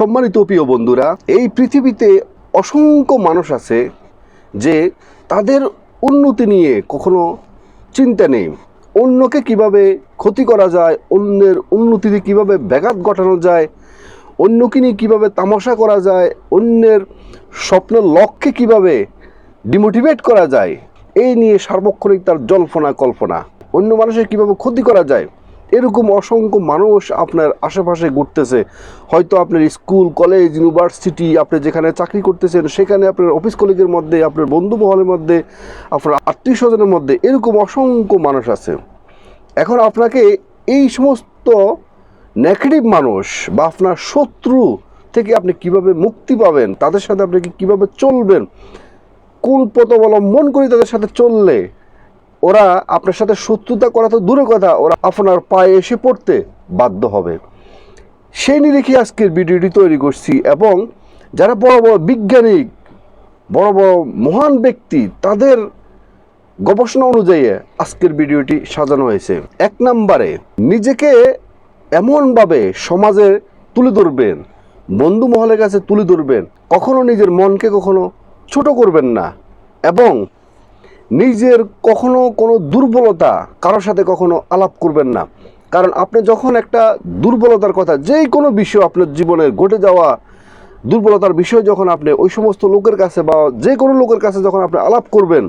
সম্মানিত প্রিয় বন্ধুরা, এই পৃথিবীতে অসংখ্য মানুষ আছে যে তাদের উন্নতি নিয়ে কখনো চিন্তা নেই। অন্যকে কিভাবে ক্ষতি করা যায়, অন্যের উন্নতিতে কিভাবে ব্যাঘাত ঘটানো যায়, অন্যকে নিয়ে কীভাবে তামাশা করা যায়, অন্যের স্বপ্নের লক্ষ্যে কিভাবে ডিমোটিভেট করা যায়, এই নিয়ে সার্বক্ষণিক তার জল্পনা কল্পনা। অন্য মানুষের কিভাবে ক্ষতি করা যায়, এরকম অসংখ্য মানুষ আপনার আশেপাশে ঘুরতেছে। হয়তো আপনার স্কুল, কলেজ, ইউনিভার্সিটি, আপনি যেখানে চাকরি করতেছেন সেখানে, আপনার অফিস কলিগের মধ্যে, আপনার বন্ধু মহলের মধ্যে, আপনার আত্মীয় স্বজনের মধ্যে এরকম অসংখ্য মানুষ আছে। এখন আপনাকে এই সমস্ত নেগেটিভ মানুষ বা আপনার শত্রু থেকে আপনি কিভাবে মুক্তি পাবেন, তাদের সাথে আপনি কীভাবে চলবেন, কোন পথ অবলম্বন করে তাদের সাথে চললে ওরা আপনার সাথে শত্রুতা করা তো দূরের কথা, ওরা আপনার পায়ে এসে পড়তে বাধ্য হবে, সেই নিরিখে আজকের ভিডিওটি তৈরি করছি। এবং যারা বড় বড় বিজ্ঞানী, বড় বড় মহান ব্যক্তি, তাদের গবেষণা অনুযায়ী আজকের ভিডিওটি সাজানো হয়েছে। 1 নম্বরে, নিজেকে এমনভাবে সমাজে তুলে ধরবেন, বন্ধু মহলের কাছে তুলে ধরবেন, কখনো নিজের মনকে কখনো ছোট করবেন না, এবং নিজের কখনো কোনো দুর্বলতা কারোর সাথে কখনো আলাপ করবেন না। কারণ আপনি যখন একটা দুর্বলতার কথা, যেই কোনো বিষয় আপনার জীবনে ঘটে যাওয়া দুর্বলতার বিষয় যখন আপনি ওই সমস্ত লোকের কাছে বা যে কোনো লোকের কাছে যখন আপনি আলাপ করবেন,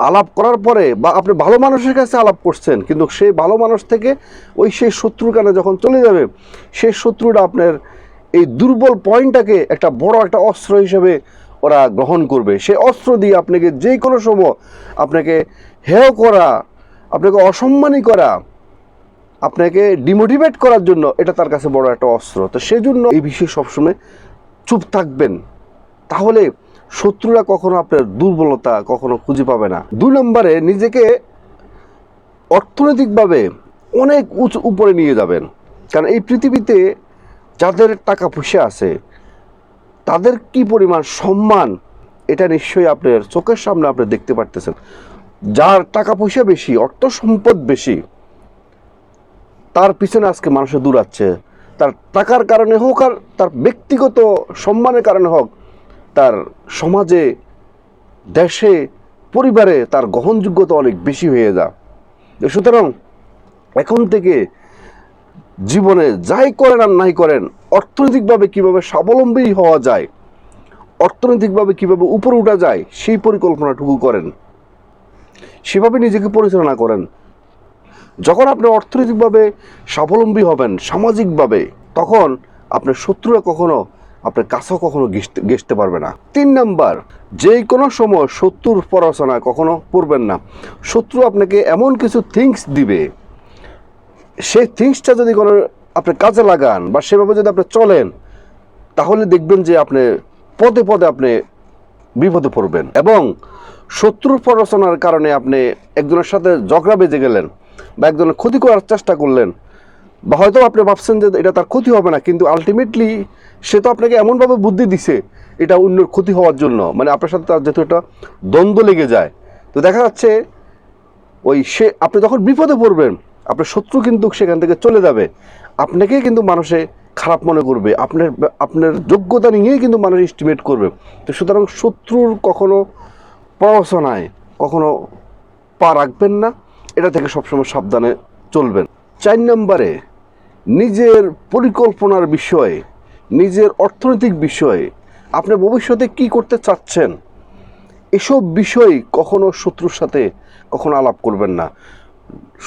আলাপ করার পরে বা আপনি ভালো মানুষের কাছে আলাপ করছেন, কিন্তু সেই ভালো মানুষ থেকে সেই শত্রুর কানে যখন চলে যাবে, সেই শত্রুটা আপনার এই দুর্বল পয়েন্টটাকে একটা বড় একটা অস্ত্র হিসেবে ওরা গ্রহণ করবে। সেই অস্ত্র দিয়ে আপনাকে যে কোনো সময় আপনাকে হেয় করা, আপনাকে অসম্মানী করা, আপনাকে ডিমোটিভেট করার জন্য এটা তার কাছে বড় একটা অস্ত্র। তো সেজন্য এই বিষয়ে সবসময় চুপ থাকবেন, তাহলে শত্রুরা কখনো আপনার দুর্বলতা কখনো খুঁজে পাবে না। 2 নম্বরে, নিজেকে অর্থনৈতিকভাবে অনেক উপরে নিয়ে যাবেন। কারণ এই পৃথিবীতে যাদের টাকা পয়সা আছে, তাদের কি পরিমাণ সম্মান, এটা নিশ্চয়ই আপনার চোখের সামনে আপনি দেখতে পারতেছেন। যার টাকা পয়সা বেশি, অর্থ সম্পদ বেশি, তার পিছনে আজকে মানুষের দৌড়াচ্ছে। তার টাকার কারণে হোক আর তার ব্যক্তিগত সম্মানের কারণে হোক, তার সমাজে, দেশে, পরিবারে তার গ্রহণযোগ্যতা অনেক বেশি হয়ে যায়। সুতরাং এখন থেকে জীবনে যাই করেন আর নাই করেন, অর্থনৈতিকভাবে কিভাবে স্বাবলম্বী হওয়া যায়, অর্থনৈতিকভাবে কিভাবে উপরে উঠা যায়, সেই পরিকল্পনাটুকু করেন, সেভাবে নিজেকে পরিচালনা করেন। যখন আপনি অর্থনৈতিকভাবে স্বাবলম্বী হবেন, সামাজিকভাবে, তখন আপনার শত্রুরা কখনো আপনার কাছেও কখনো ঘেঁষতে পারবে না। 3 নম্বর, যে কোনো সময় শত্রুর প্ররোচনা কখনো পড়বেন না। শত্রু আপনাকে এমন কিছু থিংস দিবে, সেই থিংসটা যদি কোনো আপনি কাজে লাগান বা সেভাবে যদি আপনি চলেন, তাহলে দেখবেন যে আপনি পদে পদে আপনি বিপদে পড়বেন। এবং শত্রুর প্ররোচনার কারণে আপনি একজনের সাথে ঝগড়া বেজে গেলেন বা একজনের ক্ষতি করার চেষ্টা করলেন, বা হয়তো আপনি ভাবছেন যে এটা তার ক্ষতি হবে না, কিন্তু আলটিমেটলি সে তো আপনাকে এমনভাবে বুদ্ধি দিছে এটা অন্যের ক্ষতি হওয়ার জন্য, মানে আপনার সাথে তার যেহেতু একটা দ্বন্দ্ব লেগে যায়। তো দেখা যাচ্ছে আপনি যখন বিপদে পড়বেন, আপনার শত্রু কিন্তু সেখান থেকে চলে যাবে, আপনাকে কিন্তু মানুষে খারাপ মনে করবে, আপনার যোগ্যতা নিয়েই কিন্তু মানুষ এস্টিমেট করবে। তো সুতরাং শত্রুর কখনো প্ররোচনায় কখনো পা রাখবেন না, এটা থেকে সবসময় সাবধানে চলবেন। 4 নম্বরে, নিজের পরিকল্পনার বিষয়ে, নিজের অর্থনৈতিক বিষয়ে, আপনি ভবিষ্যতে কি করতে চাচ্ছেন, এসব বিষয় কখনো শত্রুর সাথে কখনো আলাপ করবেন না।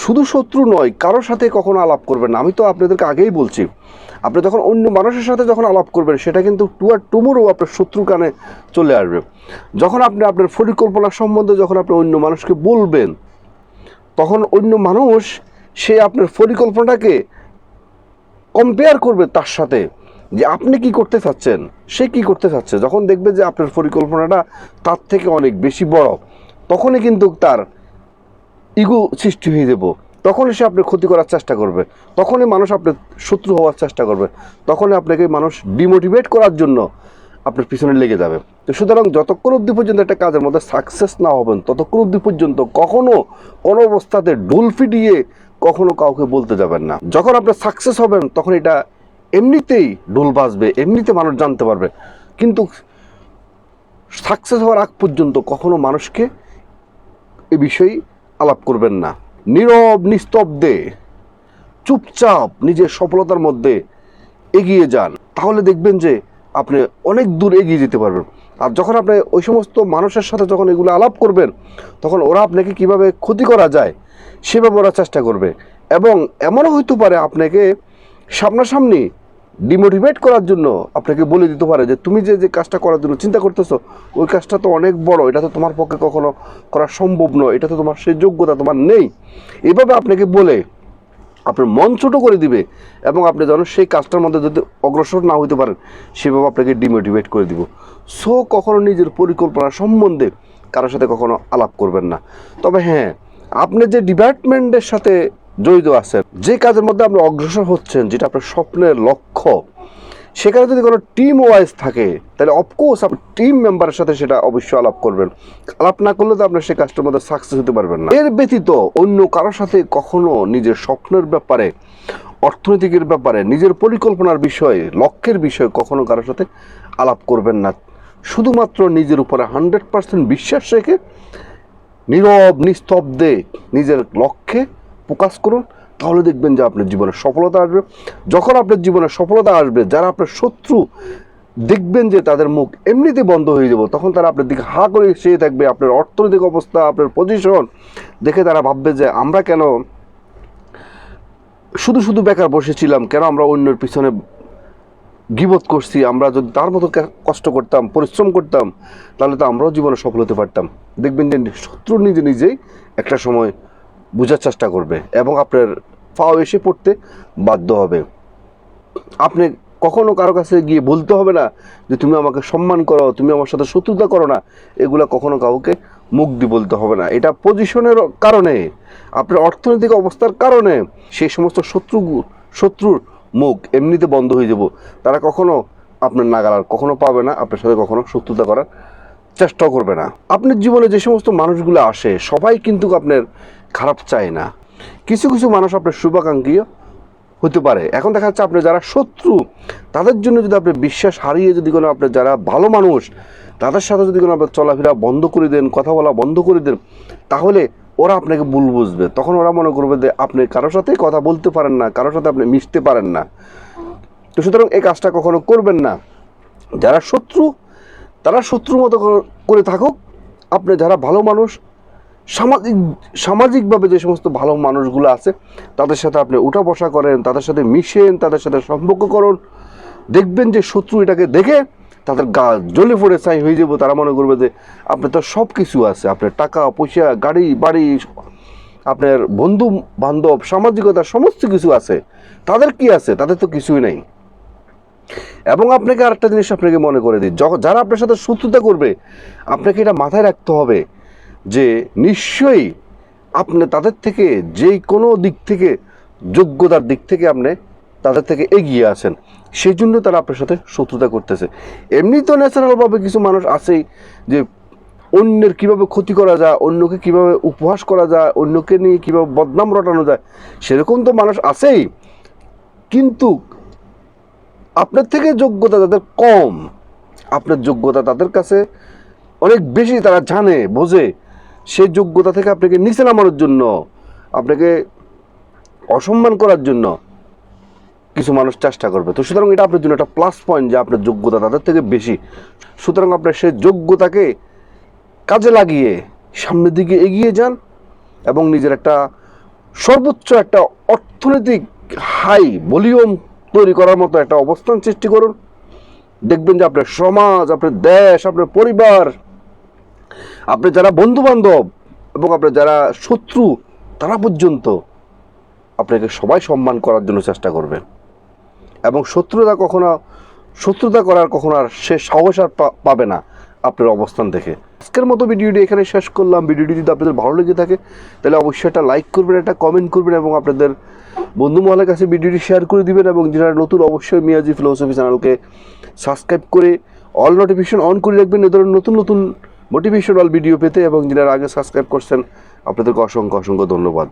শুধু শত্রু নয়, কারোর সাথে কখনো আলাপ করবেন না। আমি তো আপনাদেরকে আগেই বলছি, আপনি যখন অন্য মানুষের সাথে যখন আলাপ করবেন, সেটা কিন্তু টুমোরও আপনার শত্রু কানে চলে আসবে। যখন আপনি আপনার পরিকল্পনা সম্বন্ধে যখন আপনি অন্য মানুষকে বলবেন, তখন অন্য মানুষ সে আপনার পরিকল্পনাটাকে কম্পেয়ার করবে তার সাথে, যে আপনি কি করতে চাচ্ছেন, সে কি করতে চাচ্ছে। যখন দেখবে যে আপনার পরিকল্পনাটা তার থেকে অনেক বেশি বড়, তখনই কিন্তু তার ইগো সৃষ্টি হয়ে যাব, তখনই সে আপনার ক্ষতি করার চেষ্টা করবে, তখনই মানুষ আপনার শত্রু হওয়ার চেষ্টা করবে, তখনই আপনাকে মানুষ ডিমোটিভেট করার জন্য আপনার পিছনে লেগে যাবে। তো সুতরাং যতক্ষণ অবধি পর্যন্ত একটা কাজের মধ্যে সাকসেস না হবেন, ততক্ষণ অবধি পর্যন্ত কখনো কোনো অবস্থাতে ঢুল ফিটিয়ে কখনো কাউকে বলতে যাবেন না। যখন আপনি সাকসেস হবেন, তখন এটা এমনিতেই ঢোল বাজবে, এমনিতে মানুষ জানতে পারবে, কিন্তু সাকসেস হওয়ার আগ পর্যন্ত কখনো মানুষকে এ বিষয়ে আলাপ করবেন না। নীরব নিস্তব্ধে চুপচাপ নিজের সফলতার মধ্যে এগিয়ে যান, তাহলে দেখবেন যে আপনি অনেক দূর এগিয়ে যেতে পারবেন। আর যখন আপনি ওই সমস্ত মানুষের সাথে যখন এগুলো আলাপ করবেন, তখন ওরা আপনাকে কিভাবে ক্ষতি করা যায় সেভাবে ওরা চেষ্টা করবে, এবং এমনও হইতে পারে আপনাকে সামনাসামনি ডিমোটিভেট করার জন্য আপনাকে বলে দিতে পারে যে তুমি যে কাজটা করার জন্য চিন্তা করতেছো ওই কাজটা তো অনেক বড়, এটা তো তোমার পক্ষে কখনো করা সম্ভব নয়, এটা তো তোমার সেই যোগ্যতা তোমার নেই। এভাবে আপনাকে বলে আপনার মন ছোটো করে দিবে, এবং আপনি যেন সেই কাজটার মধ্যে যদি অগ্রসর না হইতে পারেন সেভাবে আপনাকে ডিমোটিভেট করে দিব। সো কখনো নিজের পরিকল্পনা সম্বন্ধে কারোর সাথে কখনো আলাপ করবেন না। তবে হ্যাঁ, আপনি যে ডিপার্টমেন্টের সাথে জড়িত আছেন, যে কাজের মধ্যে আপনি অগ্রসর হচ্ছেন, যেটা আপনার স্বপ্নের লক্ষ্য, সেখানে যদি কোনো টিম ওয়াইজ থাকে তাহলে অফকোর্স আপনি টিম মেম্বারের সাথে সেটা অবশ্যই আলাপ করবেন। আলাপ না করলে তো আপনার সেই কাজটার মধ্যে সাকসেস হতে পারবেন না। এর ব্যতীত অন্য কারোর সাথে কখনো নিজের স্বপ্নের ব্যাপারে, অর্থনৈতিকের ব্যাপারে, নিজের পরিকল্পনার বিষয়ে, লক্ষ্যের বিষয়ে কখনো কারোর সাথে আলাপ করবেন না। শুধুমাত্র নিজের উপরে 100% বিশ্বাস রেখে নীরব নিস্তব্ধে নিজের লক্ষ্যে ফোকাস করুন, তাহলে দেখবেন যে আপনার জীবনে সফলতা আসবে। যখন আপনার জীবনে সফলতা আসবে, যারা আপনার শত্রু দেখবেন যে তাদের মুখ এমনিতে বন্ধ হয়ে যাবে, তখন তারা আপনার দিকে হা করে চেয়ে থাকবে। আপনার অর্থনৈতিক অবস্থা, আপনার পজিশন দেখে তারা ভাববে যে আমরা কেন শুধু শুধু বেকার বসেছিলাম, কেন আমরা অন্যের পিছনে গীবত করছি, আমরা যদি তার মতো কষ্ট করতাম, পরিশ্রম করতাম, তাহলে তো আমরাও জীবনে সফল হতে পারতাম। দেখবেন যে শত্রু নিজে নিজেই একটা সময় বোঝার চেষ্টা করবে এবং আপনার ফাও এসে পড়তে বাধ্য হবে। আপনি কখনো কারো কাছে গিয়ে বলতে হবে না যে তুমি আমাকে সম্মান করো, তুমি আমার সাথে শত্রুতা করো না, এগুলো কখনো কাউকে মুখ দিয়ে বলতে হবে না। এটা পজিশনের কারণে, আপনার অর্থনৈতিক অবস্থার কারণে সেই সমস্ত শত্রুর মুখ এমনিতে বন্ধ হয়ে যাব। তারা কখনো আপনার নাগাল কখনো পাবে না, আপনার সাথে কখনো শত্রুতা করার চেষ্টাও করবে না। আপনার জীবনে যে সমস্ত মানুষগুলো আসে সবাই কিন্তু আপনার খারাপ চায় না, কিছু কিছু মানুষ আপনার শুভাকাঙ্ক্ষী হতে পারে। এখন দেখা যাচ্ছে আপনি যারা শত্রু তাদের জন্য যদি আপনি বিশ্বাস হারিয়ে যদি কোনো আপনার যারা ভালো মানুষ তাদের সাথে যদি কোনো আপনার চলাফেরা বন্ধ করে দেন, কথা বলা বন্ধ করে দেন, তাহলে ওরা আপনাকে ভুল বুঝবে। তখন ওরা মনে করবে যে আপনি কারোর সাথে কথা বলতে পারেন না, কারোর সাথে আপনি মিশতে পারেন না। তো সুতরাং এই কাজটা কখনো করবেন না। যারা শত্রু তারা শত্রুর মতো করে থাকুক, আপনি যারা ভালো মানুষ, সামাজিকভাবে যে সমস্ত ভালো মানুষগুলো আছে তাদের সাথে আপনি উঠা বসা করেন, তাদের সাথে মিশেন, তাদের সাথে সম্পর্ক করুন, দেখবেন যে শত্রু এটাকে দেখে তাদের গা জ্বলে পড়ে ছাই হয়ে যাবো। তারা মনে করবে যে আপনার তো সব কিছু আছে, আপনার টাকা পয়সা, গাড়ি বাড়ি, আপনার বন্ধু বান্ধব, সামাজিকতা, সমস্ত কিছু আছে। তাদের কি আছে? তাদের তো কিছুই নেই। এবং আপনাকে আরেকটা জিনিস আপনাকে মনে করে দিই, যারা আপনার সাথে শত্রুতা করবে আপনাকে এটা মাথায় রাখতে হবে যে নিশ্চয়ই আপনি তাদের থেকে যে কোনো দিক থেকে, যোগ্যতার দিক থেকে আপনি তাদের থেকে এগিয়ে আছেন, সেই জন্য তারা আপনার সাথে শত্রুতা করতেছে। এমনি তো ন্যাচারালভাবে কিছু মানুষ আছেই যে অন্যের কীভাবে ক্ষতি করা যায়, অন্যকে কীভাবে উপহাস করা যায়, অন্যকে নিয়ে কীভাবে বদনাম রটানো যায়, সেরকম তো মানুষ আছেই। কিন্তু আপনার থেকে যোগ্যতা যাদের কম, আপনার যোগ্যতা তাদের কাছে অনেক বেশি, তারা জানে বোঝে, সেই যোগ্যতা থেকে আপনাকে নিচে নামানোর জন্য, আপনাকে অসম্মান করার জন্য কিছু মানুষ চেষ্টা করবে। তো সুতরাং এটা আপনার জন্য একটা প্লাস পয়েন্ট যে আপনার যোগ্যতা তাদের থেকে বেশি। সুতরাং আপনার সেই যোগ্যতাকে কাজে লাগিয়ে সামনের দিকে এগিয়ে যান এবং নিজের একটা সর্বোচ্চ একটা অর্থনৈতিক হাই ভলিউম তৈরি করার মতো একটা অবস্থান সৃষ্টি করুন। দেখবেন যে আপনার সমাজ, আপনার দেশ, আপনার পরিবার, আপনার যারা বন্ধু বান্ধব এবং আপনার যারা শত্রু, তারা পর্যন্ত আপনাকে সবাই সম্মান করার জন্য চেষ্টা করবে এবং শত্রুতা করার কখনো আর সে সাহস আর পাবে না আপনার অবস্থান থেকে। আজকের মতো ভিডিওটি এখানে শেষ করলাম। ভিডিওটি যদি আপনাদের ভালো লেগে থাকে তাহলে অবশ্যই একটা লাইক করবেন, একটা কমেন্ট করবেন এবং আপনাদের বন্ধু মহলের কাছে ভিডিওটি শেয়ার করে দিবেন। এবং যারা নতুন অবশ্যই মিয়াজি ফিলোসফি চ্যানেলকে সাবস্ক্রাইব করে অল নোটিফিকেশন অন করে রাখবেন এ ধরনের নতুন নতুন মোটিভেশনাল ভিডিও পেতে। এবং যারা আগে সাবস্ক্রাইব করছেন আপনাদেরকে অসংখ্য অসংখ্য ধন্যবাদ।